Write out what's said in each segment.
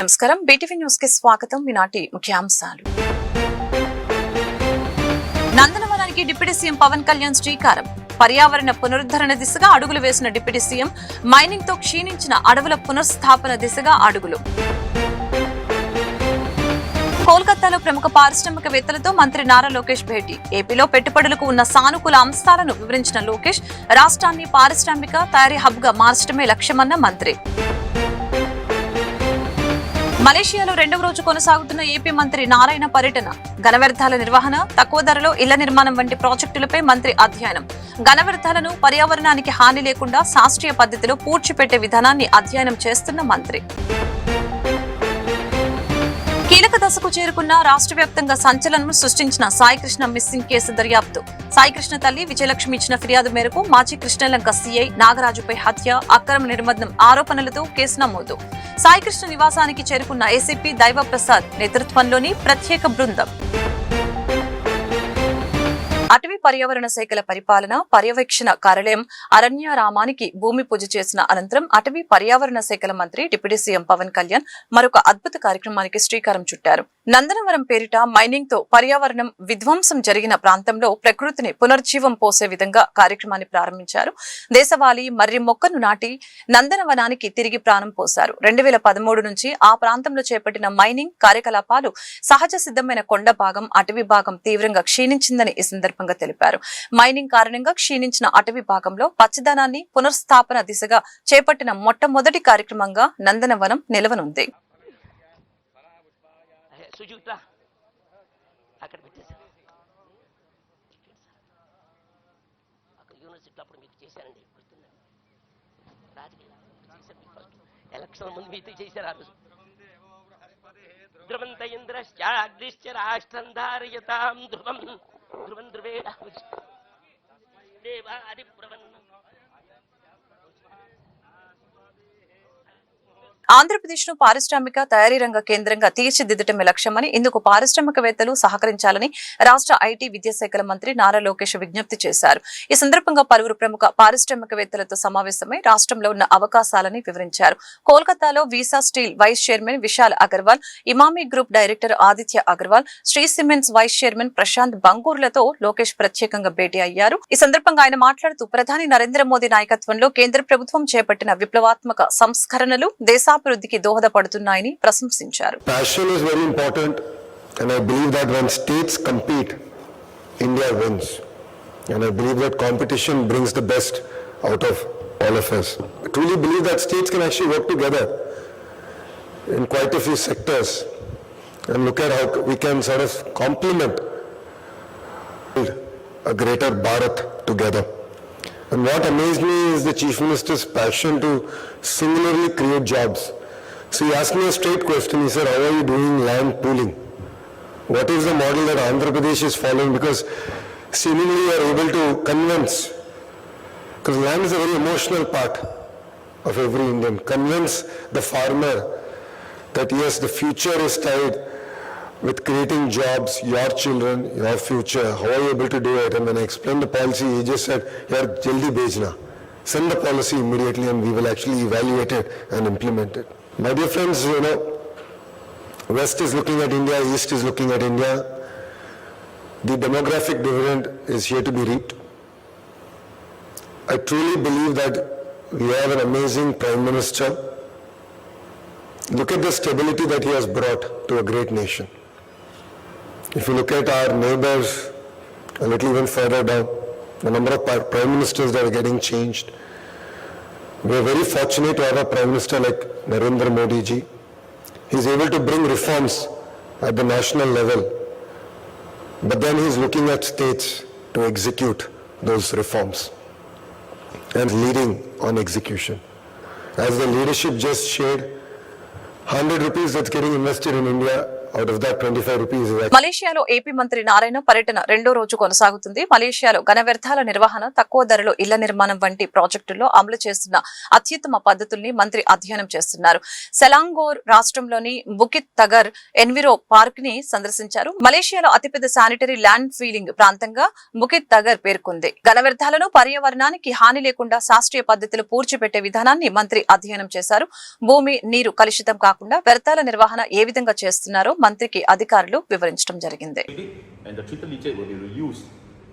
నమస్కారం BTV news కి స్వాగతం. ఈనాటి ముఖ్యాంశాలు. నందనవనానికి డిప్యూటీ సీఎం పవన్ కళ్యాణ్ శ్రీకారం. పర్యావరణ పునరుద్ధరణ దిశగా అడుగులు వేసిన డిప్యూటీ సీఎం. మైనింగ్ తో క్షీణించిన అడవుల పునఃస్థాపన దిశగా అడుగులు. కోల్కతాలో ప్రముఖ పారిశ్రామికవేత్తలతో మంత్రి నారా లోకేష్ భేటీ. ఏపీలో పెట్టుబడులకు ఉన్న సానుకూల అంశాలను వివరించిన లోకేష్, రాష్ట్రాన్ని పారిశ్రామిక తయారీ హబ్ గా మార్చడమే లక్ష్యమన్న మంత్రి. మలేషియాలో రెండవ రోజు కొనసాగుతున్న ఏపీ మంత్రి నారాయణ పర్యటన. ఘన వ్యర్థాల నిర్వహణ, తక్కువ ధరలో ఇళ్ల నిర్మాణం వంటి ప్రాజెక్టులపై మంత్రి అధ్యయనం. ఘన వ్యర్థాలను పర్యావరణానికి హాని లేకుండా శాస్త్రీయ పద్ధతిలో పూడ్చిపెట్టే విధానాన్ని అధ్యయనం చేస్తున్న మంత్రి. కీలక దశకు చేరుకున్న రాష్ట్ర వ్యాప్తంగా సంచలనం సృష్టించిన సాయికృష్ణ మిస్సింగ్ కేసు దర్యాప్తు. సాయికృష్ణ తల్లి విజయలక్ష్మి ఇచ్చిన ఫిర్యాదు మేరకు మాజీ కృష్ణలంక సీఐ నాగరాజుపై హత్య, అక్రమ నిర్బంధం ఆరోపణలతో కేసు నమోదు. సాయికృష్ణ నివాసానికి చేరుకున్న ఏసీపీ దైవప్రసాద్ నేతృత్వంలోని ప్రత్యేక బృందం. అటవీ పర్యావరణ శాఖల పరిపాలన పర్యవేక్షణ కార్యాలయం అరణ్యారామానికి భూమి పూజ చేసిన అనంతరం అటవీ పర్యావరణ శాఖల మంత్రి డిప్యూటీ సీఎం పవన్ కళ్యాణ్ మరొక అద్భుత కార్యక్రమానికి శ్రీకారం చుట్టారు. నందనవరం పేరిట మైనింగ్ తో పర్యావరణం విధ్వంసం జరిగిన ప్రాంతంలో ప్రకృతిని పునర్జీవం పోసే విధంగా కార్యక్రమాన్ని ప్రారంభించారు. దేశవాళీ మర్రి మొక్కను నాటి నందనవనానికి తిరిగి ప్రాణం పోశారు. 2013 నుంచి ఆ ప్రాంతంలో చేపట్టిన మైనింగ్ కార్యకలాపాలు సహజ సిద్ధమైన కొండ భాగం, అటవీ భాగం తీవ్రంగా క్షీణించిందని ఈ సందర్భంగా తెలిపారు. మైనింగ్ కారణంగా క్షీణించిన అటవీ భాగంలో పచ్చదనాన్ని పునఃస్థాపన దిశగా చేపట్టిన మొట్టమొదటి కార్యక్రమంగా నందనవనం నిలవనుంది. ధ్రువం ధ్రువేణ దేవా హరిప్రవన్న. ఆంధ్రప్రదేశ్ ను పారిశ్రామిక తయారీ రంగ కేంద్రంగా తీర్చిదిద్దటమే లక్ష్యమని, ఇందుకు పారిశ్రామికవేత్తలు సహకరించాలని రాష్ట్ర ఐటీ విద్యాశాఖల మంత్రి నారా లోకేష్ విజ్ఞప్తి చేశారు. ఈ సందర్భంగా పలువురు ప్రముఖ పారిశ్రామికవేత్తలతో సమావేశమై రాష్ట్రంలో ఉన్న అవకాశాలని వివరించారు. కోల్కతాలో Visa steel vice chairman Vishal Agarwal, Emami group director Aditya Agarwal, Shree cements vice chairman Prashant బంగూర్లతో లోకేష్ ప్రత్యేకంగా భేటీ అయ్యారు. ఈ సందర్భంగా ఆయన మాట్లాడుతూ ప్రధాని నరేంద్ర మోదీ నాయకత్వంలో కేంద్ర ప్రభుత్వం చేపట్టిన విప్లవాత్మక సంస్కరణలు దేశాభివృద్ధికి దోహదపడుతున్నాయని ప్రశంసించారు. Passion is very important, and I believe that when states compete, India wins, and I believe that competition brings the best out of all of us. I truly believe that states can actually work together in quite a few sectors and look at how we can sort of complement a greater Bharat together. And what amazed me is the Chief Minister's passion to singularly create jobs. So he asked me a straight question. He said, how are you doing land pooling? What is the model that Andhra Pradesh is following? Because seemingly you are able to convince, because land is a very emotional part of every Indian, convince the farmer that yes, the future is tied with creating jobs, your children, your future. How are you able to do it? And when I explained the policy, he just said, yaar, jaldi bhejna. Send the policy immediately and we will actually evaluate it and implement it. My dear friends, you know, West is looking at India, East is looking at India. The demographic dividend is here to be reaped. I truly believe that we have an amazing Prime Minister. Look at the stability that he has brought to a great nation. If you look at our neighbors a little even further down, the number of prime ministers that are getting changed. We are very fortunate to have a Prime Minister like Narendra Modi ji. He is able to bring reforms at the national level, but then he is looking at states to execute those reforms and leading on execution. As the leadership just shared, 100 rupees that's getting invested in India Out of that, 25 rupees is మలేషియాలో AP మంత్రి నారాయణ పర్యటన రెండో రోజు కొనసాగుతుంది. మలేషియాలో ఘన వ్యర్థాల నిర్వహణ, తక్కువ ధరలో ఇళ్ల నిర్మాణం వంటి ప్రాజెక్టుల్లో అమలు చేస్తున్న అత్యుత్తమ పద్ధతుల్ని మంత్రి అధ్యయనం చేస్తున్నారు. సెలాంగోర్ రాష్ట్రంలోని బుకిత్ తగర్ ఎన్విరో పార్క్ ని సందర్శించారు. మలేషియాలో అతిపెద్ద శానిటరీ ల్యాండ్ ఫీలింగ్ ప్రాంతంగా బుకిత్ తగర్ పేర్కొంది. ఘన వ్యర్థాలను పర్యావరణానికి హాని లేకుండా శాస్త్రీయ పద్ధతిలో పూడ్చిపెట్టే విధానాన్ని మంత్రి అధ్యయనం చేశారు. భూమి, నీరు కలుషితం కాకుండా వ్యర్థాల నిర్వహణ ఏ విధంగా చేస్తున్నారో మంత్రికి అధికారులు వివరించడం జరిగింది. And the treated leachate will be reused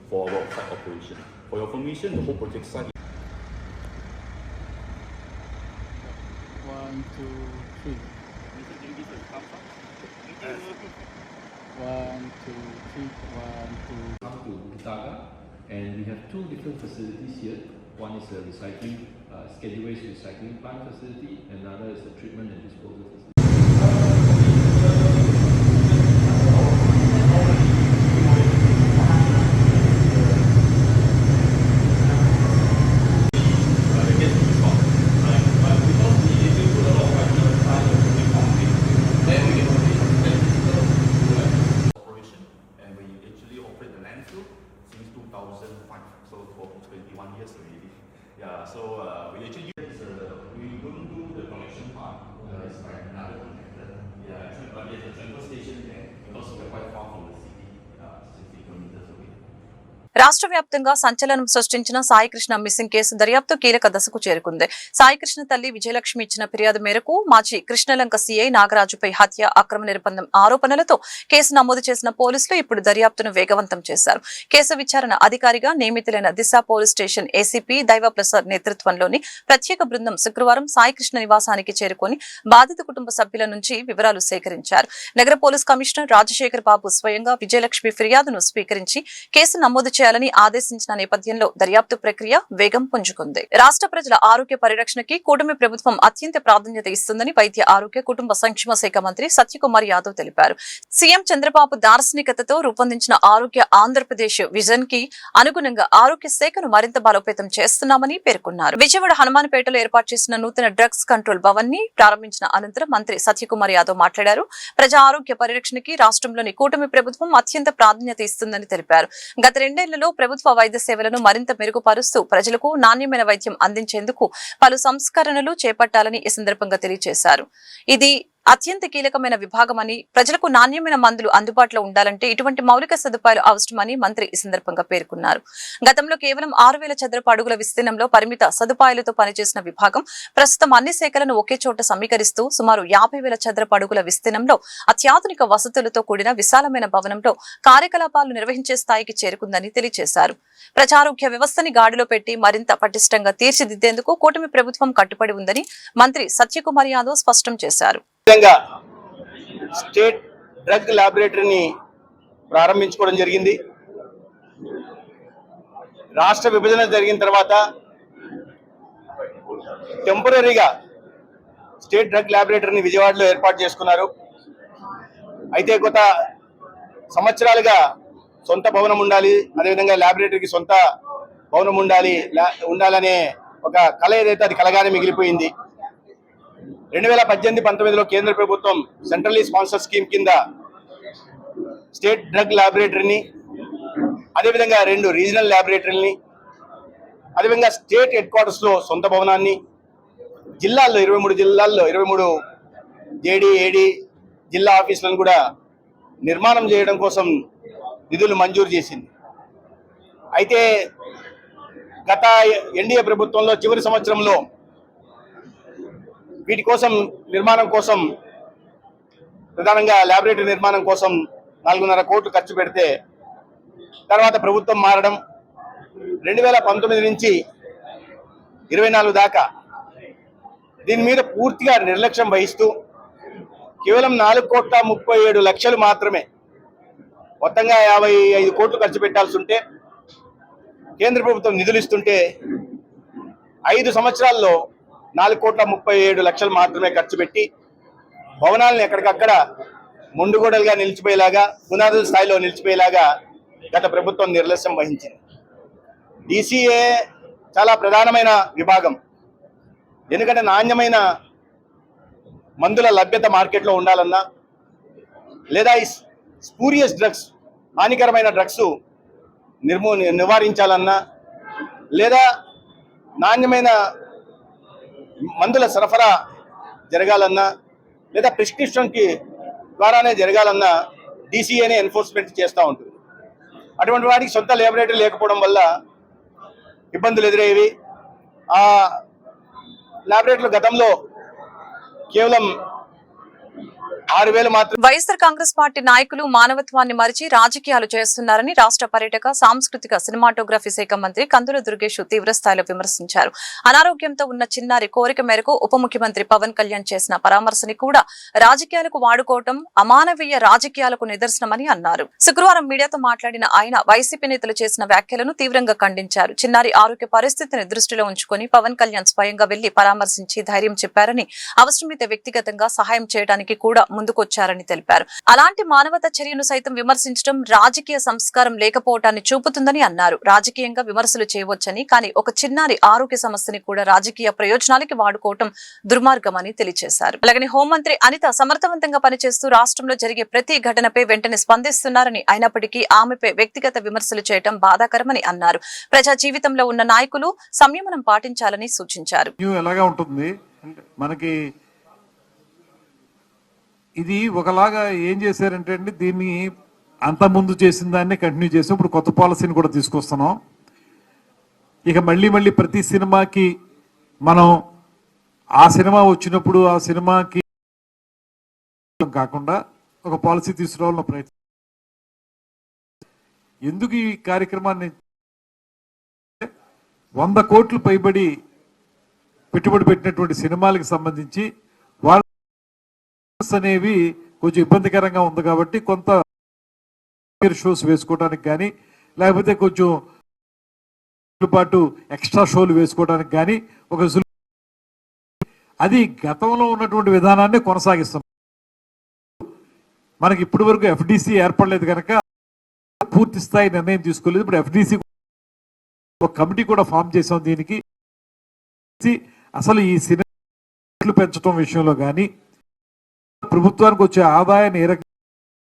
for our site operation. For your information, the whole project site. 1, 2, 3. 1, 2, 3. 1, 2. Come to Butaga, and we have two different facilities here. One is a recycling, scheduled waste recycling plant facility, and another is a treatment and disposal facility. Operation, and we actually operate the landfill since 2005, so for 21 years already. Yeah, so we actually use we don't do the collection part. It's by another contractor. Yeah, but there's a central station there because we're quite far from the city, 60 kilometers away. రాష్ట్ర వ్యాప్తంగా సంచలనం సృష్టించిన Saikrishna missing case దర్యాప్తు కీలక దశకు చేరుకుంది. సాయికృష్ణ తల్లి విజయలక్ష్మి ఇచ్చిన ఫిర్యాదు మేరకు మాజీ కృష్ణలంక సీఐ నాగరాజుపై హత్య, అక్రమ నిర్బంధం ఆరోపణలతో కేసు నమోదు చేసిన పోలీసులు ఇప్పుడు దర్యాప్తును వేగవంతం చేశారు. కేసు విచారణ అధికారిగా నియమితులైన దిశ పోలీస్ స్టేషన్ ఏసీపీ దైవప్రసాద్ నేతృత్వంలోని ప్రత్యేక బృందం శుక్రవారం సాయికృష్ణ నివాసానికి చేరుకొని బాధిత కుటుంబ సభ్యుల నుంచి వివరాలు సేకరించారు. నగర పోలీస్ కమిషనర్ రాజశేఖర్ బాబు స్వయంగా విజయలక్ష్మి ఫిర్యాదును స్వీకరించి కేసు నమోదు చేయాలని ఆదేశించిన నేపథ్యంలో దర్యాప్తు ప్రక్రియ వేగం పుంజుకుంది. రాష్ట్ర ప్రజల ఆరోగ్య పరిరక్షణకి కూటమి ప్రభుత్వం అత్యంత ప్రాధాన్యత ఇస్తుందని వైద్య ఆరోగ్య కుటుంబ సంక్షేమ శాఖ మంత్రి సత్యకుమార్ యాదవ్ తెలిపారు. సీఎం చంద్రబాబు దార్శనికతతో రూపొందించిన ఆరోగ్య ఆంధ్రప్రదేశ్ విజన్ కి అనుగుణంగా ఆరోగ్య శాఖను మరింత బలోపేతం చేస్తున్నామని పేర్కొన్నారు. విజయవాడ హనుమాన్పేటలో ఏర్పాటు చేసిన నూతన డ్రగ్స్ కంట్రోల్ భవన్ ని ప్రారంభించిన అనంతరం మంత్రి సత్యకుమార్ యాదవ్ మాట్లాడారు. ప్రజా ఆరోగ్య పరిరక్షణకి రాష్ట్రంలోని కూటమి ప్రభుత్వం అత్యంత ప్రాధాన్యత ఇస్తుందని తెలిపారు. గత రెండేళ్లలో ప్రభుత్వ వైద్య సేవలను మరింత మెరుగుపరుస్తూ ప్రజలకు నాణ్యమైన వైద్యం అందించేందుకు పలు సంస్కరణలు చేపట్టాలని ఈ సందర్భంగా తెలియజేశారు. ఇది అత్యంత కీలకమైన విభాగమని, ప్రజలకు నాణ్యమైన మందులు అందుబాటులో ఉండాలంటే ఇటువంటి మౌలిక సదుపాయాలు అవసరమని మంత్రి ఈ సందర్భంగా పేర్కొన్నారు. గతంలో కేవలం 6,000 చదరపు అడుగుల విస్తీర్ణంలో పరిమిత సదుపాయాలతో పనిచేసిన విభాగం ప్రస్తుతం అన్ని శాఖలను ఒకే చోట సమీకరిస్తూ సుమారు 50,000 చదరపు అడుగుల విస్తీర్ణంలో అత్యాధునిక వసతులతో కూడిన విశాలమైన భవనంలో కార్యకలాపాలు నిర్వహించే స్థాయికి చేరుకుందని తెలియజేశారు. ప్రజారోగ్య వ్యవస్థని గాడిలో పెట్టి మరింత పటిష్టంగా తీర్చిదిద్దేందుకు కూటమి ప్రభుత్వం కట్టుబడి ఉందని మంత్రి సత్యకుమార్ యాదవ్ స్పష్టం చేశారు. స్టేట్ డ్రగ్ ల్యాబొరేటరీని ప్రారంభించుకోవడం జరిగింది. రాష్ట్ర విభజన జరిగిన తర్వాత టెంపరీగా స్టేట్ డ్రగ్ ల్యాబొరేటరీని విజయవాడలో ఏర్పాటు చేసుకున్నారు. అయితే కొత్త సంవత్సరాలుగా సొంత భవనం ఉండాలి, అదేవిధంగా ల్యాబొరేటరీకి సొంత భవనం ఉండాలనే ఒక కళ ఏదైతే అది కలగానే మిగిలిపోయింది. 2018-19లో కేంద్ర ప్రభుత్వం సెంట్రల్లీ స్పాన్సర్ స్కీమ్ కింద స్టేట్ డ్రగ్ ల్యాబొరేటరీని, అదేవిధంగా 2 రీజనల్ ల్యాబొరేటరీని, అదేవిధంగా స్టేట్ హెడ్ క్వార్టర్స్లో సొంత భవనాన్ని, జిల్లాల్లో 23 జిల్లాల్లో 23 జేడీ ఏడీ జిల్లా ఆఫీసులను కూడా నిర్మాణం చేయడం కోసం నిధులు మంజూరు చేసింది. అయితే గత ఎన్డీఏ ప్రభుత్వంలో చివరి సంవత్సరంలో వీటి కోసం నిర్మాణం కోసం ప్రధానంగా ల్యాబొరేటరీ నిర్మాణం కోసం 4.5 కోట్లు ఖర్చు పెడితే తర్వాత ప్రభుత్వం మారడం 2019 నుంచి 24 దాకా దీని మీద పూర్తిగా నిర్లక్ష్యం వహిస్తూ కేవలం 4,37,00,000 మాత్రమే మొత్తంగా 55 కోట్లు ఖర్చు పెట్టాల్సి ఉంటే కేంద్ర ప్రభుత్వం నిధులు ఇస్తుంటే 5 సంవత్సరాల్లో 4,37,00,000 మాత్రమే ఖర్చు పెట్టి భవనాలను ఎక్కడికక్కడ మొండుగోడలుగా నిలిచిపోయేలాగా, పునాదుల స్థాయిలో నిలిచిపోయేలాగా గత ప్రభుత్వం నిర్లక్ష్యం వహించింది. DCA చాలా ప్రధానమైన విభాగం. ఎందుకంటే నాణ్యమైన మందుల లభ్యత మార్కెట్లో ఉండాలన్నా, లేదా ఈ స్పూరియస్ డ్రగ్స్, హానికరమైన డ్రగ్స్ నివారించాలన్నా, లేదా నాణ్యమైన మందుల సరఫరా జరగాలన్నా, లేదా ప్రిస్క్రిప్షన్కి ద్వారానే జరగాలన్నా DCAనే ఎన్ఫోర్స్మెంట్ చేస్తూ ఉంటుంది. అటువంటి వాటికి సొంత ల్యాబొరేటరీ లేకపోవడం వల్ల ఇబ్బందులు ఎదురయ్యేవి. ఆ ల్యాబొరేటరీలు గతంలో కేవలం 6,000 మాత్రం. వైఎస్ఆర్ కాంగ్రెస్ పార్టీ నాయకులు మానవత్వాన్ని మరిచి రాజకీయాలు చేస్తున్నారని రాష్ట్ర పర్యాటక సాంస్కృతిక సినిమాటోగ్రఫీ శాఖ మంత్రి కందుల దుర్గేష్ తీవ్రస్థాయిలో విమర్శించారు. అనారోగ్యంతో ఉన్న చిన్నారి కోరిక మేరకు ఉప ముఖ్యమంత్రి పవన్ కళ్యాణ్ చేసిన పరామర్శని కూడా రాజకీయాలకు వాడుకోవటం అమానవీయ రాజకీయాలకు నిదర్శనమని అన్నారు. శుక్రవారం మీడియాతో మాట్లాడిన ఆయన వైసీపీ నేతలు చేసిన వ్యాఖ్యలను తీవ్రంగా ఖండించారు. చిన్నారి ఆరోగ్య పరిస్థితిని దృష్టిలో ఉంచుకొని పవన్ కళ్యాణ్ స్వయంగా వెళ్లి పరామర్శించి ధైర్యం చెప్పారని, అవసరమైతే వ్యక్తిగతంగా సహాయం చేయడానికి కూడా ముందుకొచ్చారని తెలిపారు. అలాంటి మానవతా చర్యను సైతం విమర్శించడం రాజకీయ సంస్కారం లేకపోవటాన్ని చూపుతుందని అన్నారు. రాజకీయంగా విమర్శలు చేయవచ్చని, కానీ ఒక చిన్నారి ఆరోగ్య సమస్యని కూడా రాజకీయ ప్రయోజనాలకి వాడుకోవటం దుర్మార్గమని తెలియజేశారు. అలాగే హోంమంత్రి అనిత సమర్థవంతంగా పనిచేస్తూ రాష్ట్రంలో జరిగే ప్రతి ఘటనపై వెంటనే స్పందిస్తున్నారని, అయినప్పటికీ ఆమెపై వ్యక్తిగత విమర్శలు చేయటం బాధాకరమని అన్నారు. ప్రజా జీవితంలో ఉన్న నాయకులు సంయమనం పాటించాలని సూచించారు. ఎలాగా ఉంటుంది అంటే మనకి ఇది ఒకలాగా ఏం చేశారంటే అండి, దీన్ని అంత ముందు చేసిన దాన్ని కంటిన్యూ చేసి ఇప్పుడు కొత్త పాలసీని కూడా తీసుకొస్తున్నాం. ఇక మళ్ళీ ప్రతి సినిమాకి మనం ఆ సినిమా వచ్చినప్పుడు ఆ సినిమాకి కాకుండా ఒక పాలసీ తీసుకురావాలని ప్రయత్నం. ఎందుకు ఈ కార్యక్రమాన్ని 100 కోట్లు పైబడి పెట్టుబడి పెట్టినటువంటి సినిమాలకు సంబంధించి వాళ్ళ అనేవి కొంచెం ఇబ్బందికరంగా ఉంది కాబట్టి కొంత షోస్ వేసుకోవడానికి కానీ, లేకపోతే కొంచెం పాటు ఎక్స్ట్రా షోలు వేసుకోవడానికి కానీ ఒక అది గతంలో ఉన్నటువంటి విధానాన్ని కొనసాగిస్తున్నాం. మనకి ఇప్పటి వరకు FDC ఏర్పడలేదు కనుక పూర్తి స్థాయి నిర్ణయం తీసుకోలేదు. ఇప్పుడు FDC ఒక కమిటీ కూడా ఫామ్ చేసాం. దీనికి అసలు ఈ సినిమాలు పెంచడం విషయంలో కానీ, ప్రభుత్వానికి వచ్చే ఆదాయాన్ని ఏ రకంగా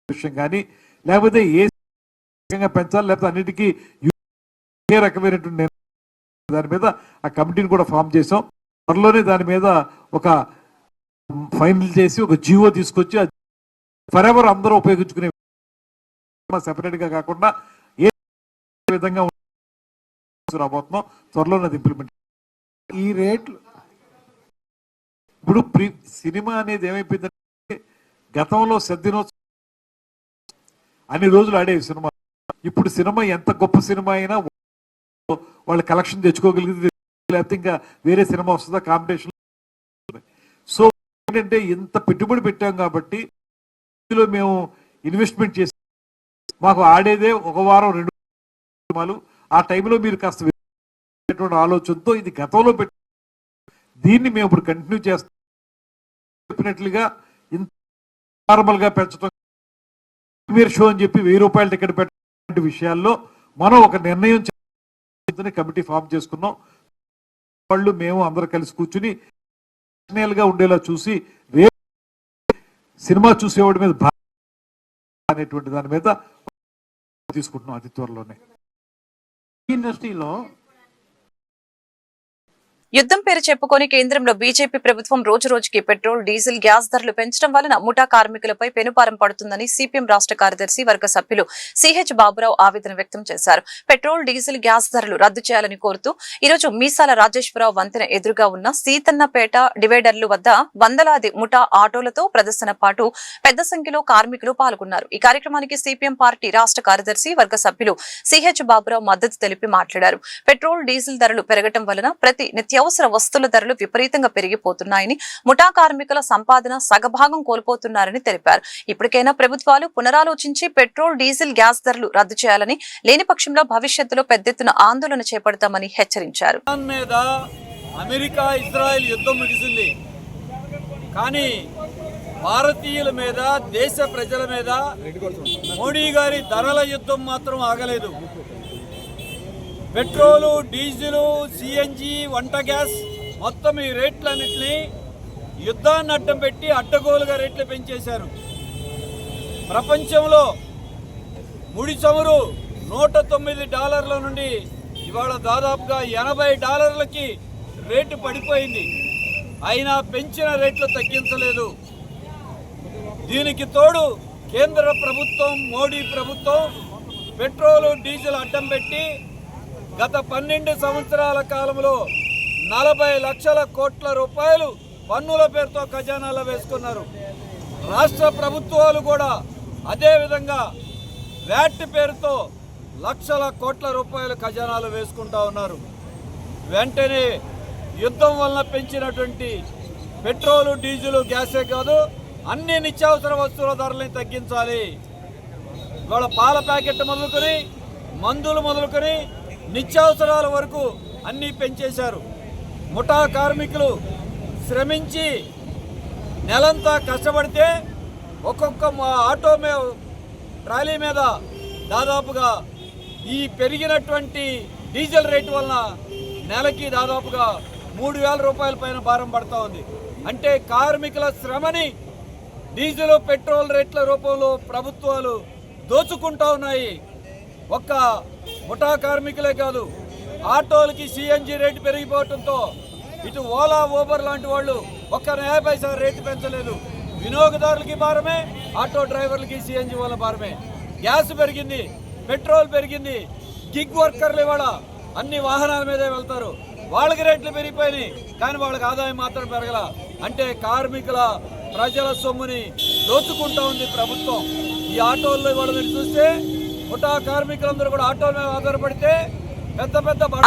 విషయం కానీ, లేకపోతే ఏ రకంగా పెంచాలి, లేకపోతే అన్నిటికీ ఏ రకమైనటువంటి దాని మీద ఆ కమిటీని కూడా ఫామ్ చేసాం. త్వరలోనే దాని మీద ఒక ఫైనల్ చేసి ఒక జీవో తీసుకొచ్చి ఫర్ ఎవర్ అందరూ ఉపయోగించుకునే సెపరేట్ గా కాకుండా ఏ విధంగా రాబోతున్నాం. త్వరలోనే అది ఇంప్లిమెంట్. ఈ రేట్లు ఇప్పుడు సినిమా అనేది ఏమైపోయిందంటే, గతంలో దినోత్సవం అన్ని రోజులు ఆడేవి సినిమా. ఇప్పుడు సినిమా ఎంత గొప్ప సినిమా అయినా వాళ్ళు కలెక్షన్ తెచ్చుకోగలిగింది, లేకపోతే ఇంకా వేరే సినిమా వస్తుందా కాంపిటీషన్. సో ఏంటంటే ఇంత పెట్టుబడి పెట్టాం కాబట్టి ఇందులో మేము ఇన్వెస్ట్మెంట్ చేసి మాకు ఆడేదే 1 వారం 2 సినిమాలు. ఆ టైంలో మీరు కాస్త ఆలోచనతో ఇది గతంలో పెట్టి దీన్ని మేము ఇప్పుడు కంటిన్యూ చేస్తాం. చెప్పినట్లుగా ఇంత నార్మల్ గా పెంచడం, ప్రీమియర్ షో అని చెప్పి 1000 రూపాయల టికెట్ పెట్టే విషయాల్లో మనం ఒక నిర్ణయం కమిటీ ఫామ్ చేసుకున్నాం. వాళ్ళు మేము అందరూ కలిసి కూర్చుని గా ఉండేలా చూసి సినిమా చూసేవాడి మీద అనేటువంటి దాని మీద తీసుకుంటున్నాం అతి త్వరలోనే. ఇండస్ట్రీలో యుద్ధం పేరు చెప్పుకొని కేంద్రంలో బీజేపీ ప్రభుత్వం రోజు రోజుకి పెట్రోల్, డీజిల్, గ్యాస్ ధరలు పెంచడం వలన ముఠా కార్మికులపై పెనుపారం పడుతుందని సిపిఎం రాష్ట్ర కార్యదర్శి వర్గ సభ్యులు సిహెచ్ బాబురావు ఆవేదన వ్యక్తం చేశారు. పెట్రోల్, డీజిల్, గ్యాస్ ధరలు రద్దు చేయాలని కోరుతూ ఈరోజు మీసాల రాజేశ్వరరావు వంతెన ఎదురుగా ఉన్న సీతన్నపేట డివైడర్లు వద్ద వందలాది ముఠా ఆటోలతో ప్రదర్శన పాటు పెద్ద సంఖ్యలో కార్మికులు పాల్గొన్నారు. ఈ కార్యక్రమానికి సిపిఎం పార్టీ రాష్ట్ర కార్యదర్శి వర్గ సభ్యులు సిహెచ్ బాబురావు మద్దతు తెలిపి మాట్లాడారు. పెట్రోల్, డీజిల్ ధరలు పెరగడం వలన ప్రతి నిత్యావసర వస్తువుల ధరలు విపరీతంగా పెరిగిపోతున్నాయని, ముఠా కార్మికుల సంపాదన సగభాగం కోల్పోతున్నారని తెలిపారు. ఇప్పటికైనా ప్రభుత్వాలు పునరాలోచించి పెట్రోల్, డీజిల్, గ్యాస్ ధరలు రద్దు చేయాలని, లేని పక్షంలో భవిష్యత్తులో పెద్ద ఎత్తున ఆందోళన చేపడతామని హెచ్చరించారు. అమెరికా, ఇజ్రాయెల్ యుద్ధం ముగిసింది, కానీ భారతీయుల మీద, దేశ ప్రజల మీద మోడీ గారి ధరల యుద్ధం మాత్రం ఆగలేదు. పెట్రోలు, డీజిలు, సిఎన్జి, వంట గ్యాస్ మొత్తం ఈ రేట్లన్నింటినీ యుద్ధాన్ని అడ్డం పెట్టి అడ్డగోలుగా రేట్లు పెంచేశారు. ప్రపంచంలో ముడి చమురు $109 నుండి ఇవాళ దాదాపుగా $80 రేటు పడిపోయింది. అయినా పెంచిన రేట్లు తగ్గించలేదు. దీనికి తోడు కేంద్ర ప్రభుత్వం, మోడీ ప్రభుత్వం పెట్రోలు డీజిల్ అడ్డం పెట్టి గత 12 సంవత్సరాల కాలంలో 40 లక్షల కోట్ల రూపాయలు పన్నుల పేరుతో ఖజానాలో వేసుకున్నారు. రాష్ట్ర ప్రభుత్వాలు కూడా అదేవిధంగా వ్యాట్ పేరుతో లక్షల కోట్ల రూపాయలు ఖజానాలు వేసుకుంటా ఉన్నారు. వెంటనే యుద్ధం వలన పెంచినటువంటి పెట్రోలు, డీజిల్, గ్యాసే కాదు అన్ని నిత్యావసర వస్తువుల ధరలను తగ్గించాలి. ఇవాళ పాల ప్యాకెట్ మొదలుకొని మందులు మొదలుకొని నిత్యావసరాల వరకు అన్నీ పెంచేశారు. ముఠా కార్మికులు శ్రమించి నెలంతా కష్టపడితే ఒక్కొక్క ఆటో ట్రాలీ మీద దాదాపుగా ఈ పెరిగినటువంటి డీజిల్ రేటు వలన నెలకి దాదాపుగా 3,000 రూపాయల పైన భారం పడుతూ ఉంది. అంటే కార్మికుల శ్రమని డీజిల్, పెట్రోల్ రేట్ల రూపంలో ప్రభుత్వాలు దోచుకుంటా ఉన్నాయి. ఒక్క ముఠా కార్మికులే కాదు, ఆటోలకి సిఎన్జి రేటు పెరిగిపోవడంతో ఇటు ఓలా, ఊబర్ లాంటి వాళ్ళు ఒక్క 50 పైసా రేటు పెంచలేదు. వినియోగదారులకి భారమే, ఆటో డ్రైవర్లకి సిఎన్జి వాళ్ళ భారమే. గ్యాస్ పెరిగింది, పెట్రోల్ పెరిగింది. గిగ్ వర్కర్లు ఇవాళ అన్ని వాహనాల మీదే వెళ్తారు. వాళ్ళకి రేట్లు పెరిగిపోయినాయి, కానీ వాళ్ళకి ఆదాయం మాత్రం పెరగల. అంటే కార్మికుల, ప్రజల సొమ్ముని దోచుకుంటా ఉంది ప్రభుత్వం. ఈ ఆటోల్లో ఇవాళ మీరు చూస్తే ముఠా కార్మికులందరూ కూడా ఆటోల మీద ఆధారపడితే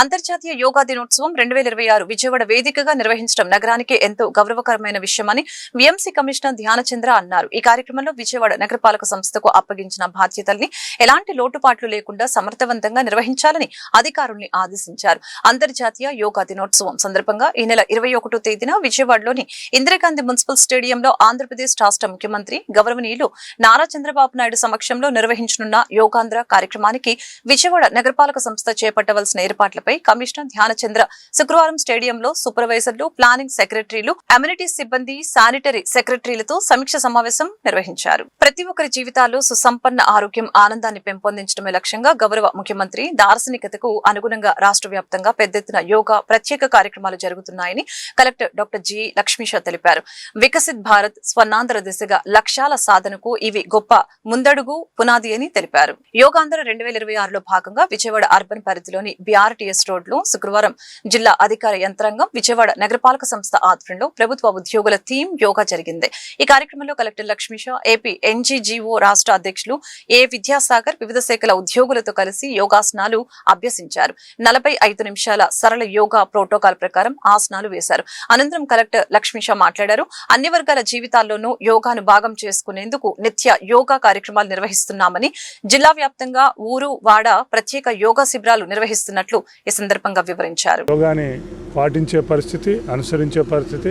అంతర్జాతీయ యోగా దినోత్సవం 2026 విజయవాడ వేదికగా నిర్వహించడం నగరానికి ఎంతో గౌరవకరమైన విషయమని విఎంసీ కమిషనర్ ధ్యానచంద్ర అన్నారు. ఈ కార్యక్రమంలో విజయవాడ నగరపాలక సంస్థకు అప్పగించిన బాధ్యతల్ని ఎలాంటి లోటుపాట్లు లేకుండా సమర్థవంతంగా నిర్వహించాలని అధికారుల్ని ఆదేశించారు. అంతర్జాతీయ యోగా దినోత్సవం సందర్భంగా ఈ నెల 21వ తేదీన విజయవాడలోని ఇందిరాగాంధీ మున్సిపల్ స్టేడియంలో ఆంధ్రప్రదేశ్ రాష్ట్ర ముఖ్యమంత్రి గౌరవనీయులు నారా చంద్రబాబు నాయుడు సమక్షంలో నిర్వహించనున్న యోగాంధ్ర కార్యక్రమానికి విజయవాడ నగరపాలక సంస్థ చేపట్టవలసిన ఏర్పాట్లపై కమిషనర్ ధ్యానచంద్ర శుక్రవారం స్టేడియంలో సూపర్వైజర్లు, ప్లానింగ్ సెక్రటరీలు, అమ్యూనిటీస్ సిబ్బంది, శానిటరీ సెక్రటరీలతో సమీక్ష సమావేశం నిర్వహించారు. ప్రతి ఒక్కరి జీవితాల్లో సుసంపన్న ఆరోగ్యం, ఆనందాన్ని పెంపొందించడమే లక్ష్యంగా గౌరవ ముఖ్యమంత్రి దార్శనికతకు అనుగుణంగా రాష్ట్ర వ్యాప్తంగా పెద్ద ఎత్తున యోగా ప్రత్యేక కార్యక్రమాలు జరుగుతున్నాయని కలెక్టర్ డాక్టర్ జి లక్ష్మీష తెలిపారు. వికసిత్ భారత్ స్వర్ణాంధ్ర దిశగా లక్ష్యాల సాధనకు ఇవి గొప్ప ముందడుగు, పునాది అని తెలిపారు. యోగాంధ్ర 2026లో భాగంగా విజయవాడ అర్బన్ పరిధిలోని బీఆర్టీఎస్ రోడ్ లో శుక్రవారం జిల్లా అధికార యంత్రాంగం, విజయవాడ నగరపాలక సంస్థ ఆధ్వర్యంలో ప్రభుత్వ ఉద్యోగుల థీమ్ యోగా జరిగింది. ఈ కార్యక్రమంలో కలెక్టర్ లక్ష్మీష, ఏపీ ఎన్జీజీఓ రాష్ట్ర అధ్యక్షులు ఏ విద్యాసాగర్ వివిధ శాఖల ఉద్యోగులతో కలిసి యోగాసనాలు అభ్యసించారు. 45 నిమిషాల సరళ యోగా ప్రోటోకాల్ ప్రకారం ఆసనాలు వేశారు. అనంతరం కలెక్టర్ లక్ష్మీష మాట్లాడారు. అన్ని వర్గాల జీవితాల్లోనూ యోగాను భాగం చేసుకునేందుకు నిత్య యోగా కార్యక్రమాలు నిర్వహిస్తున్నామని, జిల్లా వ్యాప్తంగా ఊరు వాడ ప్రత్యేక యోగా శిబిరాలు నిర్వహిస్తున్నట్లు ఈ సందర్భంగా వివరించారు. యోగాని పాటించే పరిస్థితి, అనుసరించే పరిస్థితి,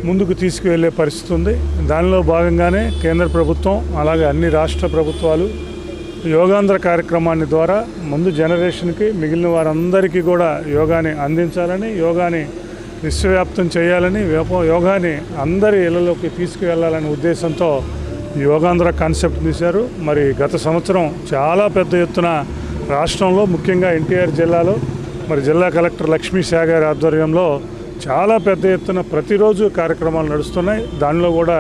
ముందుకు తీసుకువెళ్లే పరిస్థితి ఉంది. దానిలో భాగంగానే కేంద్ర ప్రభుత్వం అలాగే అన్ని రాష్ట్ర ప్రభుత్వాలు యోగాంధ్ర కార్యక్రమాన్ని ద్వారా ముందు జనరేషన్కి, మిగిలిన వారందరికీ కూడా యోగాని అందించాలని, యోగాని విశ్వవ్యాప్తం చేయాలని, యోగాని అందరి ఇళ్లలోకి తీసుకువెళ్లాలనే ఉద్దేశంతో యోగాంధ్ర కాన్సెప్ట్ తీశారు. మరి గత సంవత్సరం చాలా పెద్ద ఎత్తున రాష్ట్రంలో, ముఖ్యంగా ఎన్టీఆర్ జిల్లాలో మరి జిల్లా కలెక్టర్ లక్ష్మీ షా గారి ఆధ్వర్యంలో చాలా పెద్ద ఎత్తున ప్రతిరోజు కార్యక్రమాలు నడుస్తున్నాయి. దానిలో కూడా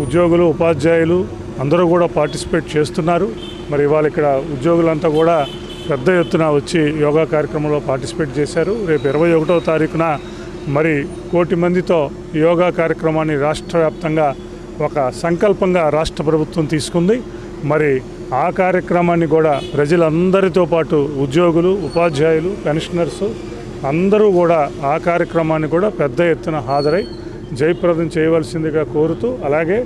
ఉద్యోగులు, ఉపాధ్యాయులు అందరూ కూడా పార్టిసిపేట్ చేస్తున్నారు. మరి ఇవాళ ఇక్కడ ఉద్యోగులంతా కూడా పెద్ద ఎత్తున వచ్చి యోగా కార్యక్రమంలో పార్టిసిపేట్ చేశారు. రేపు 21వ తారీఖున మరి 1 కోటి మందితో యోగా కార్యక్రమాన్ని రాష్ట్ర వ్యాప్తంగా ఒక సంకల్పంగా రాష్ట్ర ప్రభుత్వం తీసుకుంది. మరి ఆ కార్యక్రమాన్ని కూడా ప్రజలందరితో పాటు ఉద్యోగులు, ఉపాధ్యాయులు, పెన్షనర్స్ అందరూ కూడా ఆ కార్యక్రమాన్ని కూడా పెద్ద ఎత్తున హాజరై జయప్రదం చేయవలసిందిగా కోరుతూ, అలాగే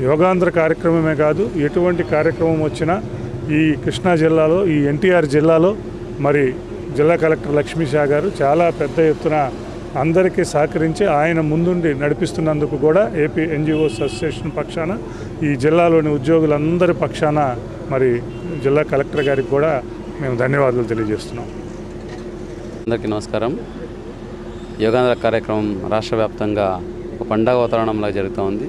యోగాంధ్ర కార్యక్రమమే కాదు, ఎటువంటి కార్యక్రమం వచ్చినా ఈ కృష్ణా జిల్లాలో, ఈ ఎన్టీఆర్ జిల్లాలో మరి జిల్లా కలెక్టర్ లక్ష్మీ షా గారు చాలా పెద్ద ఎత్తున అందరికీ సహకరించి ఆయన ముందుండి నడిపిస్తున్నందుకు కూడా ఏపీ ఎన్జిఓస్ అసోసియేషన్ పక్షాన, ఈ జిల్లాలోని ఉద్యోగులందరి పక్షాన మరి జిల్లా కలెక్టర్ గారికి కూడా మేము ధన్యవాదాలు తెలియజేస్తున్నాం. అందరికీ నమస్కారం. యోగాంధ్ర కార్యక్రమం రాష్ట్ర వ్యాప్తంగా ఒక పండగ వాతావరణంలా జరుగుతూ ఉంది.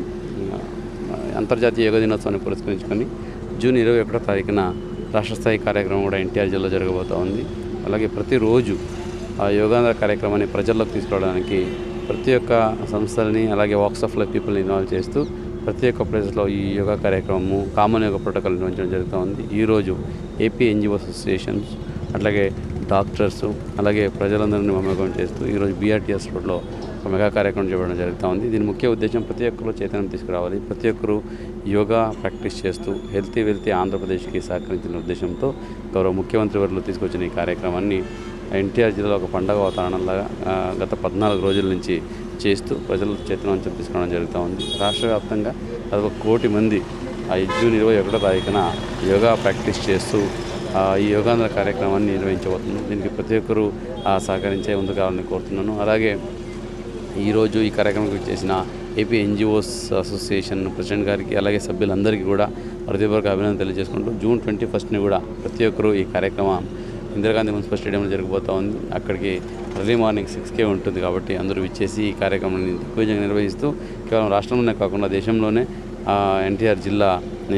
అంతర్జాతీయ యోగా దినోత్సవాన్ని పురస్కరించుకొని జూన్ 21వ తారీఖున రాష్ట్ర స్థాయి కార్యక్రమం కూడా ఎన్టీఆర్ జిల్లాలో జరగబోతూ ఉంది. అలాగే ప్రతిరోజు ఆ యోగాంధ్ర కార్యక్రమాన్ని ప్రజల్లోకి తీసుకురావడానికి ప్రతి ఒక్క సంస్థలని అలాగే వాక్స్ ఆఫ్ లైఫ్ పీపుల్ని ఇన్వాల్వ్ చేస్తూ ప్రతి ఒక్క ప్లేస్లో ఈ యోగా కార్యక్రమము కామన్ యోగా ప్రోటోకాల్ నిర్వహించడం జరుగుతూ ఉంది. ఈరోజు ఏపీ ఎన్జిఓ అసోసియేషన్స్ అట్లాగే డాక్టర్స్ అలాగే ప్రజలందరినీ మమేకం చేస్తూ ఈరోజు బీఆర్టీఎస్ రోడ్లో ఒక మెగా కార్యక్రమం చేయడం జరుగుతూ ఉంది. దీని ముఖ్య ఉద్దేశం ప్రతి ఒక్కరు చైతన్యం తీసుకురావాలి, ప్రతి ఒక్కరు యోగా ప్రాక్టీస్ చేస్తూ వెల్తీ ఆంధ్రప్రదేశ్కి సహకరించిన ఉద్దేశంతో గౌరవ ముఖ్యమంత్రి వర్యులు తీసుకొచ్చిన ఈ కార్యక్రమాన్ని ఎన్టీఆర్ జిల్లాలో ఒక పండగ వాతావరణంలాగా గత 14 రోజుల నుంచి చేస్తూ ప్రజలు చైతన్యం తీసుకురావడం జరుగుతూ ఉంది. రాష్ట్ర వ్యాప్తంగా అది 1 కోటి మంది జూన్ 21వ తారీఖున యోగా ప్రాక్టీస్ చేస్తూ ఈ యోగాంధ్ర కార్యక్రమాన్ని నిర్వహించబోతున్నాను. దీనికి ప్రతి ఒక్కరూ సహకరించే ముందు కావాలని కోరుతున్నాను. అలాగే ఈరోజు ఈ కార్యక్రమం చేసిన ఏపీ ఎన్జిఓస్ అసోసియేషన్ ప్రెసిడెంట్ గారికి అలాగే సభ్యులందరికీ కూడా హృదయపూర్వక అభినందనలు తెలియజేసుకుంటూ జూన్ 21ని కూడా ప్రతి ఒక్కరూ ఈ కార్యక్రమం ఇందిరాగాంధీ మున్సిపల్ స్టేడియంలో జరగబోతూ ఉంది. అక్కడికి ఎర్లీ మార్నింగ్ 6కే ఉంటుంది కాబట్టి అందరూ విచ్చేసి ఈ కార్యక్రమాన్ని దిగ్విజయంగా నిర్వహిస్తూ కేవలం రాష్ట్రంలోనే కాకుండా దేశంలోనే ఎన్టీఆర్ జిల్లా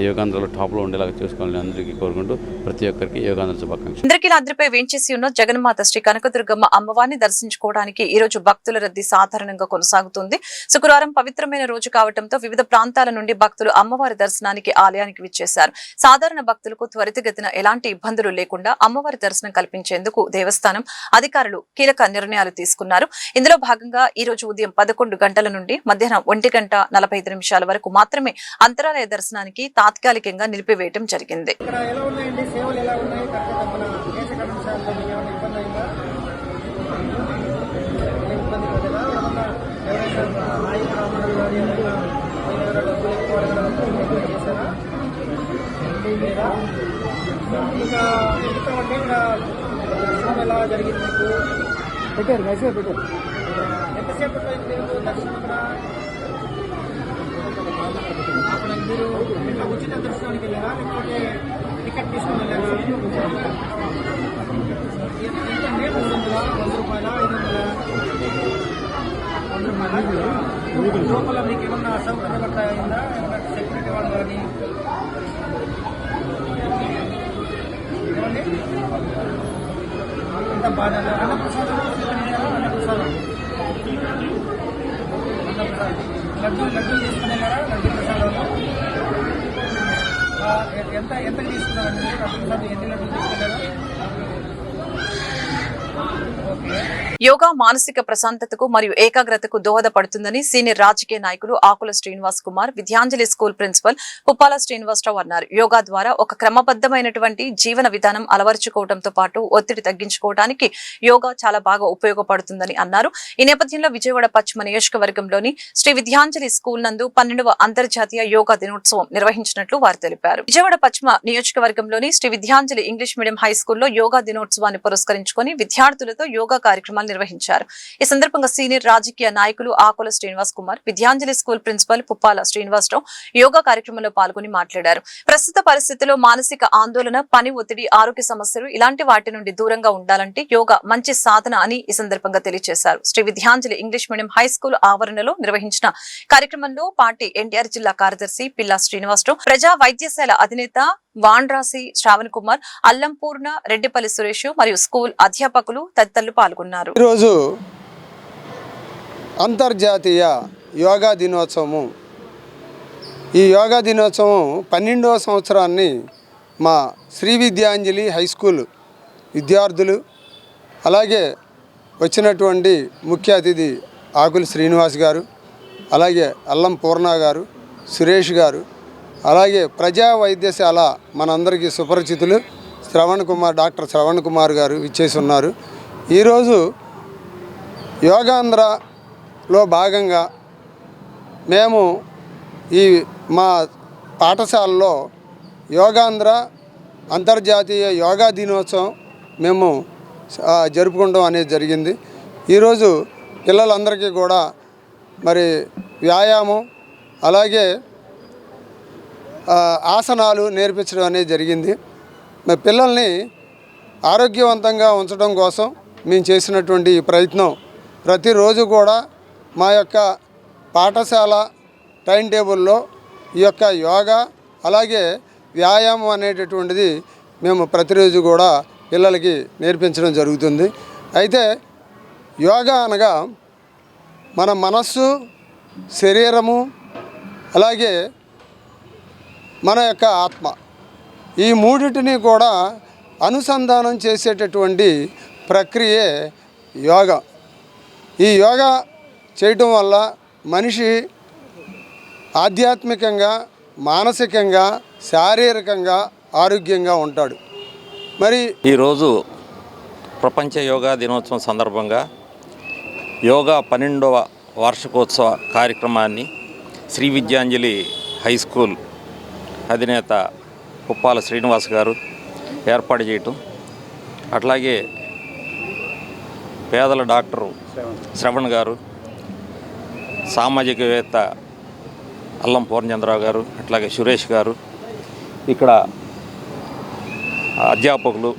యోగాంధ్రలో టాప్లో ఉండేలాగా చూసుకోవాలని అందరికీ కోరుకుంటూ ప్రతి ఒక్కరికి యోగాంధ్ర శుభాకాంక్షలు. ఇంద్రకీలాద్రిపై వేంచేసి ఉన్న జగన్మాత శ్రీ కనకదుర్గమ్మ అమ్మవారిని దర్శించుకోవడానికి ఈ రోజు భక్తుల రద్దీ సాధారణంగా కొనసాగుతుంది. శుక్రవారం పవిత్రమైన రోజు కావడంతో వివిధ ప్రాంతాల నుండి భక్తులు అమ్మవారి దర్శనానికి ఆలయానికి విచ్చేశారు. సాధారణ భక్తులకు త్వరితగతిన ఎలాంటి ఇబ్బందులు లేకుండా అమ్మవారి దర్శనం కల్పించేందుకు దేవస్థానం అధికారులు కీలక నిర్ణయాలు తీసుకున్నారు. ఇందులో భాగంగా ఈ రోజు ఉదయం 11 గంటల నుండి మధ్యాహ్నం 1:45 వరకు మాత్రమే అంతరాలయ దర్శనానికి తాత్కాలికంగా నిలిపివేయడం జరిగింది. మీరు ఉచిత దర్శనానికి వెళ్ళారా లేకపోతే టికెట్ తీసుకుని వెళ్ళారా? ₹100, లోపల మీకు ఏమన్నా అసౌకర్యం అయిందా? సెక్యూరిటీ వాళ్ళు కానీ ఇంత బాధ అన్నప్రసాదం లడ్డూలు తీసుకుని వెళ్ళారా? లడ్డూ ప్రసాదాలు ఎంత తీసుకున్నారండి? ఎన్ని లడ్డూలు తీసుకెళ్ళారా? యోగా మానసిక ప్రశాంతతకు మరియు ఏకాగ్రతకు దోహదపడుతుందని సీనియర్ రాజకీయ నాయకులు ఆకుల శ్రీనివాస్ కుమార్ విద్యాంజలి స్కూల్ ప్రిన్సిపల్ పుప్పాల శ్రీనివాసరావు అన్నారు. యోగా ద్వారా ఒక క్రమబద్దమైనటువంటి జీవన విధానం అలవరుచుకోవడంతో పాటు ఒత్తిడి తగ్గించుకోవడానికి యోగా చాలా బాగా ఉపయోగపడుతుందని అన్నారు. ఈ నేపథ్యంలో విజయవాడ పశ్చిమ నియోజకవర్గంలోని శ్రీ విద్యాంజలి స్కూల్ నందు 12వ అంతర్జాతీయ యోగా దినోత్సవం నిర్వహించినట్లు వారు తెలిపారు. విజయవాడ పశ్చిమ నియోజకవర్గంలోని Sri Vidyanjali English medium high స్కూల్లో యోగా దినోత్సవాన్ని పురస్కరించుకొని విద్యార్థులతో యోగా కార్యక్రమాలు నిర్వహించారు. ఈ సందర్భంగా సీనియర్ రాజకీయ నాయకులు ఆకుల శ్రీనివాస్ కుమార్ విద్యాంజలి స్కూల్ ప్రిన్సిపల్ పుప్పాల శ్రీనివాసరావు యోగా కార్యక్రమంలో పాల్గొని మాట్లాడారు. ప్రస్తుత పరిస్థితుల్లో మానసిక ఆందోళన, పని ఒత్తిడి, ఆరోగ్య సమస్యలు ఇలాంటి వాటి నుండి దూరంగా ఉండాలంటే యోగా మంచి సాధన అని ఈ సందర్భంగా తెలియజేశారు. Sri Vidyanjali English medium high school ఆవరణలో నిర్వహించిన కార్యక్రమంలో పార్టీ ఎన్టీఆర్ జిల్లా కార్యదర్శి పిల్లా శ్రీనివాసరావు, ప్రజా వైద్యశాల అధినేత వాండ్రాసి శ్రావణ్ కుమార్, అల్లంపూర్ణ, రెడ్డిపల్లి సురేష్ మరియు స్కూల్ అధ్యాపకులు తదితరులు పాల్గొన్నారు. ఈరోజు అంతర్జాతీయ యోగా దినోత్సవము. ఈ యోగా దినోత్సవం 12వ సంవత్సరాన్ని మా శ్రీ విద్యాంజలి హై స్కూల్ విద్యార్థులు అలాగే వచ్చినటువంటి ముఖ్య అతిథి ఆకుల శ్రీనివాస్ గారు, అలాగే అల్లం పూర్ణ గారు, సురేష్ గారు, అలాగే ప్రజా వైద్యశాల మనందరికీ సుపరిచితులు డాక్టర్ శ్రవణ్ కుమార్ గారు ఇచ్చేసి ఉన్నారు. ఈరోజు యోగాంధ్రలో భాగంగా మేము ఈ మా పాఠశాలలో యోగాంధ్ర అంతర్జాతీయ యోగా దినోత్సవం మేము జరుపుకోవడం అనేది జరిగింది. ఈరోజు పిల్లలందరికీ కూడా మరి వ్యాయామం అలాగే ఆసనాలు నేర్పించడం అనేది జరిగింది. మరి పిల్లల్ని ఆరోగ్యవంతంగా ఉంచడం కోసం మేము చేసినటువంటి ఈ ప్రయత్నం ప్రతిరోజు కూడా మా యొక్క పాఠశాల టైం టేబుల్లో ఈ యొక్క యోగా అలాగే వ్యాయామం అనేటటువంటిది మేము ప్రతిరోజు కూడా పిల్లలకి నేర్పించడం జరుగుతుంది. అయితే యోగా అనగా మన మనస్సు, శరీరము అలాగే మన యొక్క ఆత్మ ఈ మూడింటిని కూడా అనుసంధానం చేసేటటువంటి ప్రక్రియే యోగా. ఈ యోగా చేయటం వల్ల మనిషి ఆధ్యాత్మికంగా, మానసికంగా, శారీరకంగా ఆరోగ్యంగా ఉంటాడు. మరి ఈరోజు ప్రపంచ యోగా దినోత్సవం సందర్భంగా యోగా 12వ వార్షికోత్సవ కార్యక్రమాన్ని శ్రీ విద్యాంజలి హై స్కూల్ అధినేత కుప్పాల శ్రీనివాస్ గారు ఏర్పాటు చేయటం, అట్లాగే పేదల డాక్టరు శ్రవణ్ గారు, సామాజికవేత్త అల్లం పూర్ణచంద్రరావు గారు, అట్లాగే సురేష్ గారు, ఇక్కడ అధ్యాపకులు,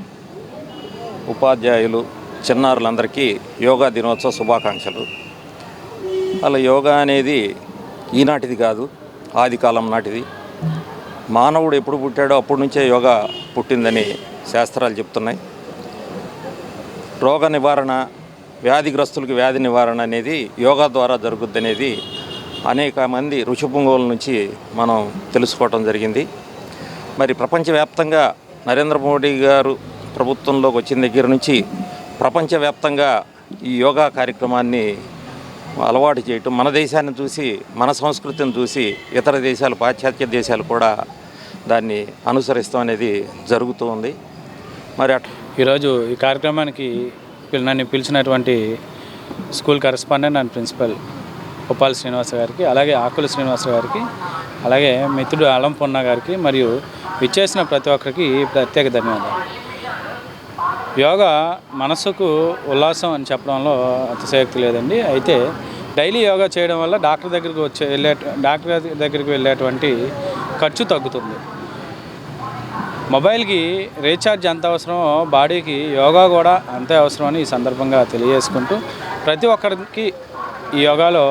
ఉపాధ్యాయులు, చిన్నారులందరికీ యోగా దినోత్సవ శుభాకాంక్షలు. అలా యోగా అనేది ఈనాటిది కాదు, ఆది కాలం నాటిది. మానవుడు ఎప్పుడు పుట్టాడో అప్పటి నుంచే యోగా పుట్టిందని శాస్త్రాలు చెప్తున్నాయి. రోగ నివారణ, వ్యాధిగ్రస్తులకు వ్యాధి నివారణ అనేది యోగా ద్వారా జరుగుద్ది అనేది అనేక మంది ఋషిపుంగవుల నుంచి మనం తెలుసుకోవటం జరిగింది. మరి ప్రపంచవ్యాప్తంగా నరేంద్ర మోడీ గారు ప్రభుత్వంలోకి వచ్చిన దగ్గర నుంచి ప్రపంచవ్యాప్తంగా ఈ యోగా కార్యక్రమాన్ని అలవాటు చేయటం, మన దేశాన్ని చూసి, మన సంస్కృతిని చూసి ఇతర దేశాలు, పాశ్చాత్య దేశాలు కూడా దాన్ని అనుసరిస్తాం అనేది జరుగుతూ ఉంది. మరి ఈరోజు ఈ కార్యక్రమానికి నన్ను పిలిచినటువంటి school correspondent and principal Kuppala Srinivasa గారికి, అలాగే ఆకుల శ్రీనివాస గారికి, అలాగే మిత్రుడు అల్లం పొన్న గారికి మరియు విచ్చేసిన ప్రతి ఒక్కరికి ప్రత్యేక ధన్యవాదాలు. యోగా మనసుకు ఉల్లాసం అని చెప్పడంలో అతిశయోక్తి లేదండి. అయితే డైలీ యోగా చేయడం వల్ల డాక్టర్ దగ్గరికి వెళ్ళేటువంటి ఖర్చు తగ్గుతుంది. మొబైల్కి రీఛార్జ్ ఎంత అవసరమో బాడీకి యోగా కూడా అంతే అవసరమని ఈ సందర్భంగా తెలియజేసుకుంటూ ప్రతి ఒక్కరికి ఈ యోగాలో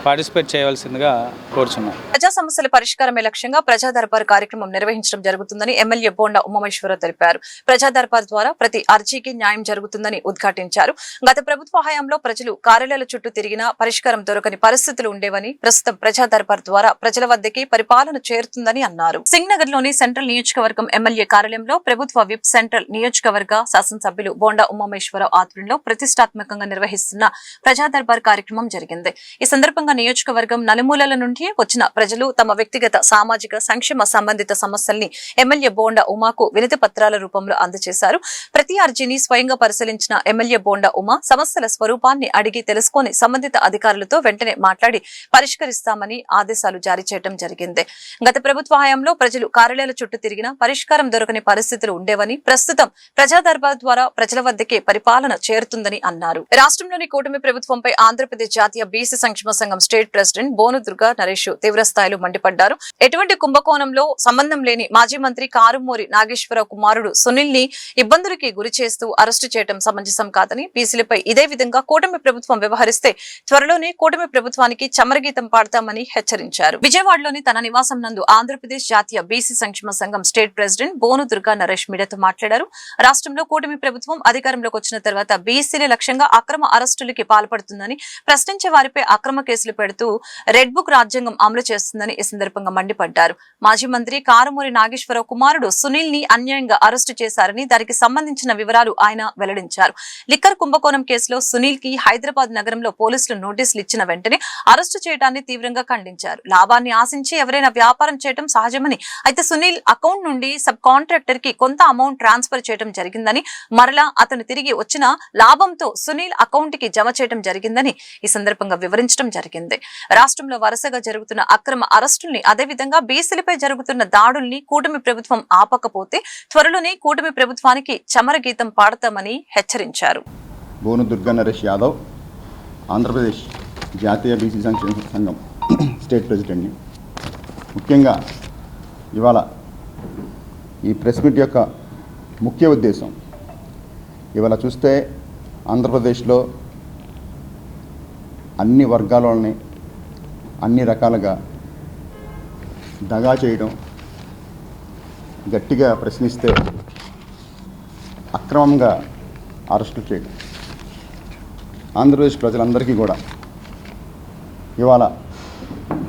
పార్టిసిపేట్ చేయవలసిందిగా కోరుచున్నాం. ప్రజా సమస్యల పరిష్కారమే లక్ష్యంగా ప్రజా దర్బార్ కార్యక్రమం నిర్వహించడం జరుగుతుందని ఎమ్మెల్యే బోండా ఉమామేశ్వరరావు తెలిపారు. ప్రజా దర్బార్ ద్వారా ప్రతి అర్జీకి న్యాయం జరుగుతుందని ఉద్ఘాటించారు. గత ప్రభుత్వ హయాంలో ప్రజలు కార్యాలయాల చుట్టూ తిరిగినా పరిష్కారం దొరకని పరిస్థితులు ఉండేవని, ప్రస్తుతం ప్రజా దర్బార్ ద్వారా ప్రజల వద్దకి పరిపాలన చేరుతుందని అన్నారు. సింగ్నగర్ లోని సెంట్రల్ నియోజకవర్గం ఎమ్మెల్యే కార్యాలయంలో ప్రభుత్వ విప్ సెంట్రల్ నియోజకవర్గ శాసనసభ్యులు బోండా ఉమామేశ్వరరావు ఆధ్వర్యంలో ప్రతిష్టాత్మకంగా నిర్వహిస్తున్న ప్రజా దర్బార్ కార్యక్రమం జరిగింది. ఈ సందర్భంగా నియోజకవర్గం నలుమూలల నుండి వచ్చిన ప్రజలు తమ వ్యక్తిగత, సామాజిక, సంక్షేమ సంబంధిత సమస్యల్ని ఎమ్మెల్యే బోండా ఉమాకు వినతి పత్రాల రూపంలో అందజేశారు. ప్రతి అర్జీని స్వయంగా పరిశీలించిన ఎమ్మెల్యే బోండా ఉమా సమస్యల స్వరూపాన్ని అడిగి తెలుసుకొని సంబంధిత అధికారులతో వెంటనే మాట్లాడి పరిష్కరిస్తామని ఆదేశాలు జారీ చేయడం జరిగింది. గత ప్రభుత్వ హయాంలో ప్రజలు కార్యాలయాల చుట్టూ తిరిగినా పరిష్కారం దొరకని పరిస్థితులు ఉండేవని, ప్రస్తుతం ప్రజా దర్బార్ ద్వారా ప్రజల వద్దకే పరిపాలన చేరుతుందని అన్నారు. రాష్ట్రంలోని కూటమి ప్రభుత్వంపై ఆంధ్రప్రదేశ్ జాతీయ బీసీ సంక్షేమ సంఘం స్టేట్ ప్రెసిడెంట్ బోను దుర్గా నరేష్ తీవ్రస్థాయిలో మండిపడ్డారు. ఎటువంటి కుంభకోణంలో సంబంధం లేని మాజీ మంత్రి కారుమూరి నాగేశ్వరరావు కుమారుడు సునీల్ ని ఇబ్బందులకి గురి చేస్తూ అరెస్టు చేయడం సమంజసం కాదని, బీసీలపై ఇదే విధంగా కూటమి ప్రభుత్వం వ్యవహరిస్తే త్వరలోనే కూటమి ప్రభుత్వానికి చమరగీతం పాడతామని హెచ్చరించారు. విజయవాడలోని తన నివాసం నందు ఆంధ్రప్రదేశ్ జాతీయ బీసీ సంక్షేమ సంఘం స్టేట్ ప్రెసిడెంట్ బోను దుర్గా నరేష్ మీడియాతో మాట్లాడారు. రాష్ట్రంలో కూటమి ప్రభుత్వం అధికారంలోకి వచ్చిన తర్వాత బీసీల లక్ష్యంగా అక్రమ అరెస్టులకి పాల్పడుతుందని, ప్రశ్నించే వారిపై అక్రమ కేసులు పెడుతూ రెడ్ బుక్ రాజ్యాంగం అమలు చేస్తుందని ఈ సందర్భంగా మండిపడ్డారు. మాజీ మంత్రి కారుమూరి నాగేశ్వరరావు కుమారుడు సునీల్ ని అన్యాయంగా అరెస్టు చేశారని, దానికి సంబంధించిన వివరాలు ఆయన వెల్లడించారు. లిక్కర్ కుంభకోణం కేసులో సునీల్ కి హైదరాబాద్ నగరంలో పోలీసులు నోటీసులు ఇచ్చిన వెంటనే అరెస్టు చేయడాన్ని తీవ్రంగా ఖండించారు. లాభాన్ని ఆశించి ఎవరైనా వ్యాపారం చేయడం సహజమని, అయితే సునీల్ అకౌంట్ నుండి సబ్ కాంట్రాక్టర్ కి కొంత అమౌంట్ ట్రాన్స్ఫర్ చేయడం జరిగిందని, మరలా అతను తిరిగి వచ్చిన లాభంతో సునీల్ అకౌంట్ కి జమ చేయడం జరిగిందని ఈ సందర్భంగా వివరించడం జరిగింది. రాష్ట్రంలో వరుసగా జరుగుతున్న అక్రమ అరెస్టుల్ని, అదేవిధంగా బీసీలపై జరుగుతున్న దాడుల్ని కూటమి ప్రభుత్వం ఆపకపోతే త్వరలోనే కూటమి ప్రభుత్వానికి చమరగీతం పాడతామని హెచ్చరించారు. బోను దుర్గా నరేష్ యాదవ్, ఆంధ్రప్రదేశ్ జాతీయ బీసీ సంక్షేమ సంఘం స్టేట్ ప్రెసిడెంట్ని. ముఖ్యంగా ఇవాళ ఈ ప్రెస్ మీట్ యొక్క ముఖ్య ఉద్దేశం, ఇవాళ చూస్తే ఆంధ్రప్రదేశ్లో అన్ని వర్గాల వాళ్ళని అన్ని రకాలుగా దగా చేయడం, గట్టిగా ప్రశ్నిస్తే అక్రమంగా అరెస్టులు చేయడం ఆంధ్రప్రదేశ్ ప్రజలందరికీ కూడా ఇవాళ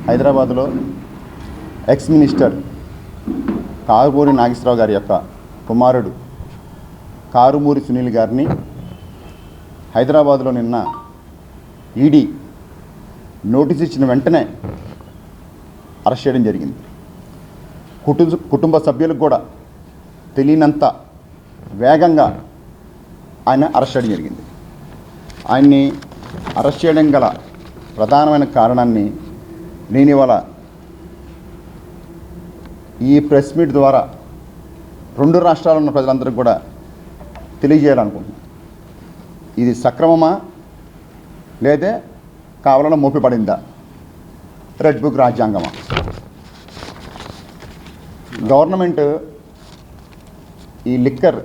హైదరాబాదులో ఎక్స్ మినిస్టర్ కారుమూరి నాగేశ్వరరావు గారి యొక్క కుమారుడు కారుమూరి సునీల్ గారిని హైదరాబాదులో నిన్న ఈడీ నోటీస్ ఇచ్చిన వెంటనే అరెస్ట్ చేయడం జరిగింది. కుటుంబ సభ్యులకు కూడా తెలియనంత వేగంగా ఆయన అరెస్ట్ చేయడం జరిగింది. ఆయన్ని అరెస్ట్ చేయడం గల ప్రధానమైన కారణాన్ని నేను ఇవాళ ఈ ప్రెస్ మీట్ ద్వారా 2 రాష్ట్రాల్లో ఉన్న ప్రజలందరికీ కూడా తెలియజేయాలనుకుంటున్నాను. ఇది సక్రమమా లేదా కావాలన్నా మోపిపడిందా, రెడ్ బుక్ రాజ్యాంగమా? గవర్నమెంట్ ఈ లిక్కర్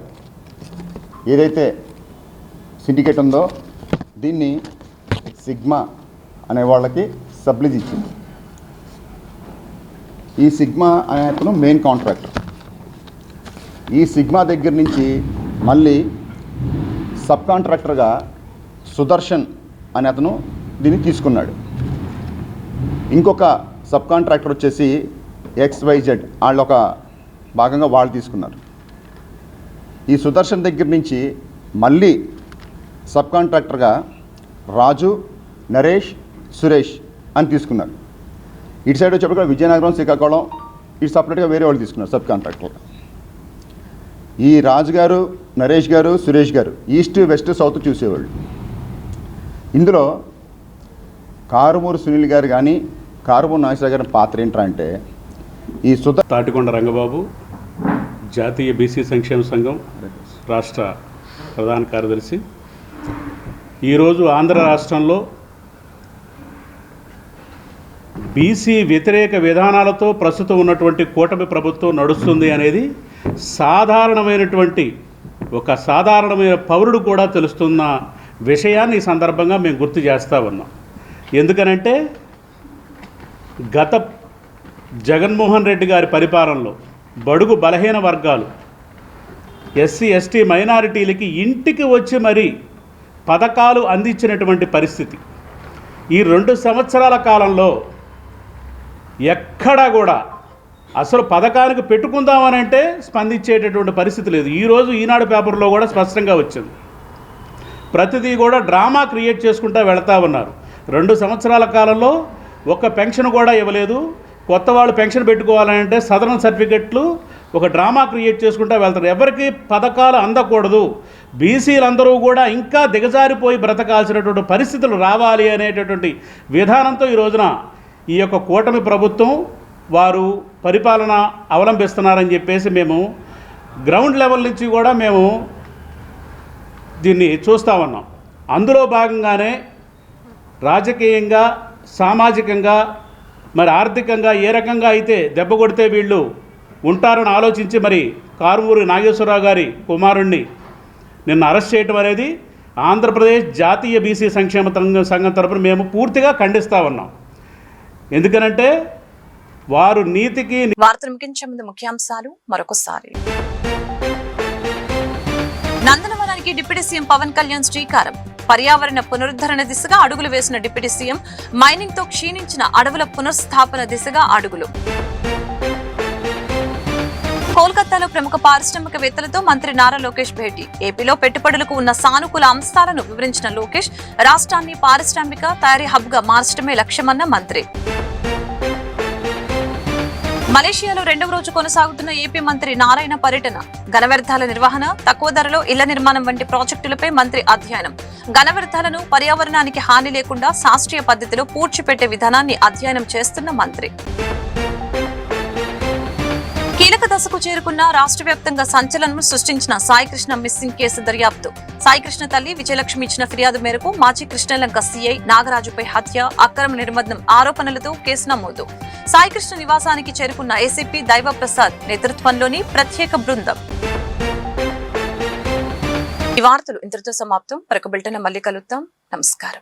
ఏదైతే సిండికేట్ ఉందో దీన్ని సిగ్మా అనే వాళ్ళకి సబ్లీజ్ ఇచ్చింది. ఈ సిగ్మా అనే అతను మెయిన్ కాంట్రాక్టర్. ఈ సిగ్మా దగ్గర నుంచి మళ్ళీ సబ్ కాంట్రాక్టర్గా సుదర్శన్ అనే అతను దీన్ని తీసుకున్నాడు. ఇంకొక సబ్ కాంట్రాక్టర్ వచ్చేసి XYZ వాళ్ళు ఒక భాగంగా వాళ్ళు తీసుకున్నారు. ఈ సుదర్శన్ దగ్గర నుంచి మళ్ళీ సబ్ కాంట్రాక్టర్గా రాజు, నరేష్, సురేష్ అని తీసుకున్నారు. ఇటు సైడ్ వచ్చేప్పుడు విజయనగరం, శ్రీకాకుళం ఇటు సపరేట్గా వేరే వాళ్ళు తీసుకున్నారు సబ్ కాంట్రాక్టర్. ఈ రాజు గారు, నరేష్ గారు, సురేష్ గారు ఈస్ట్, వెస్ట్, సౌత్ చూసేవాళ్ళు. ఇందులో కారుమూరి సునీల్ గారు కానీ కారుమూరి నాగేశ్వరరావు గారి పాత్ర ఏంట్రా అంటే ఈ తాటికొండ రంగబాబు, జాతీయ బీసీ సంక్షేమ సంఘం రాష్ట్ర ప్రధాన కార్యదర్శి. ఈరోజు ఆంధ్ర రాష్ట్రంలో బీసీ వ్యతిరేక విధానాలతో ప్రస్తుతం ఉన్నటువంటి కూటమి ప్రభుత్వం నడుస్తుంది అనేది సాధారణమైనటువంటి ఒక సాధారణమైన పౌరుడు కూడా తెలుస్తున్న విషయాన్ని ఈ సందర్భంగా మేము గుర్తు చేస్తూ ఉన్నాం. ఎందుకనంటే గత జగన్మోహన్ రెడ్డి గారి పరిపాలనలో బడుగు బలహీన వర్గాలు, ఎస్సీ ఎస్టీ మైనారిటీలకి ఇంటికి వచ్చి మరీ పథకాలు అందించినటువంటి పరిస్థితి. ఈ 2 సంవత్సరాల కాలంలో ఎక్కడా కూడా అసలు పథకానికి పెట్టుకుందామనంటే స్పందించేటటువంటి పరిస్థితి లేదు. ఈరోజు ఈనాడు పేపర్లో కూడా స్పష్టంగా వచ్చింది. ప్రతిదీ కూడా డ్రామా క్రియేట్ చేసుకుంటూ వెళతా ఉన్నారు. 2 సంవత్సరాల కాలంలో ఒక్క పెన్షన్ కూడా ఇవ్వలేదు. కొత్త వాళ్ళు పెన్షన్ పెట్టుకోవాలంటే సదరన్ సర్టిఫికెట్లు ఒక డ్రామా క్రియేట్ చేసుకుంటూ వెళ్తారు. ఎవరికి పథకాలు అందకూడదు, బీసీలందరూ కూడా ఇంకా దిగజారిపోయి బ్రతకాల్సినటువంటి పరిస్థితులు రావాలి అనేటటువంటి విధానంతో ఈ రోజున ఈ యొక్క కూటమి ప్రభుత్వం వారు పరిపాలన అవలంబిస్తున్నారని చెప్పేసి మేము గ్రౌండ్ లెవెల్ నుంచి కూడా మేము దీన్ని చూస్తూ ఉన్నాం. అందులో భాగంగానే రాజకీయంగా, సామాజికంగా, మరి ఆర్థికంగా ఏ రకంగా అయితే దెబ్బ కొడితే వీళ్ళు ఉంటారని ఆలోచించి మరి కారుమూరి నాగేశ్వరరావు గారి కుమారుణ్ణి నిన్న అరెస్ట్ చేయటం అనేది ఆంధ్రప్రదేశ్ జాతీయ బీసీ సంక్షేమ సంఘం తరపున మేము పూర్తిగా ఖండిస్తూ ఉన్నాం. ఎందుకనంటే వారు నీతికి వార్తలు ముగించే ముందు ముఖ్యాంశాలు మరొకసారి. నందనవనానికి డిప్యూటీ సీఎం పవన్ కళ్యాణ్ శ్రీకారం. పర్యావరణ పునరుద్ధరణ దిశగా అడుగులు వేసిన డిప్యూటీ సీఎం. మైనింగ్ తో క్షీణించిన అడవుల పునఃస్థాపన దిశగా అడుగులు. కోల్కతాలో ప్రముఖ పారిశ్రామికవేత్తలతో మంత్రి నారా లోకేష్ భేటీ. ఏపీలో పెట్టుబడులకు ఉన్న సానుకూల అంశాలను వివరించిన లోకేష్, రాష్ట్రాన్ని పారిశ్రామిక తయారీ హబ్ గా మార్చడమే లక్ష్యమన్న మంత్రి. మలేషియాలో 2వ రోజు కొనసాగుతున్న ఏపీ మంత్రి నారాయణ పర్యటన. ఘన వ్యర్థాల నిర్వహణ, తక్కువ ధరలో ఇళ్ల నిర్మాణం వంటి ప్రాజెక్టులపై మంత్రి అధ్యయనం. ఘన వ్యర్థాలను పర్యావరణానికి హాని లేకుండా శాస్త్రీయ పద్ధతిలో పూడ్చిపెట్టే విధానాన్ని అధ్యయనం చేస్తున్న మంత్రి. కీలక దశకు చేరుకున్న రాష్ట్ర వ్యాప్తంగా సంచలనం సృష్టించిన సాయికృష్ణ మిస్సింగ్ కేసు దర్యాప్తు. సాయికృష్ణ తల్లి విజయలక్ష్మి ఇచ్చిన ఫిర్యాదు మేరకు మాజీ కృష్ణలంక సీఐ నాగరాజుపై హత్య, అక్రమ నిర్బంధం ఆరోపణలతో కేసు నమోదు. సాయికృష్ణ నివాసానికి చేరుకున్న ఏసీపీ దైవప్రసాద్ నేతృత్వంలోని ప్రత్యేక బృందం. ఈ వార్తలు ఇంతటితో సమాప్తం. మరొక బులెటిన్ మళ్ళీ కలుద్దాం. నమస్కారం.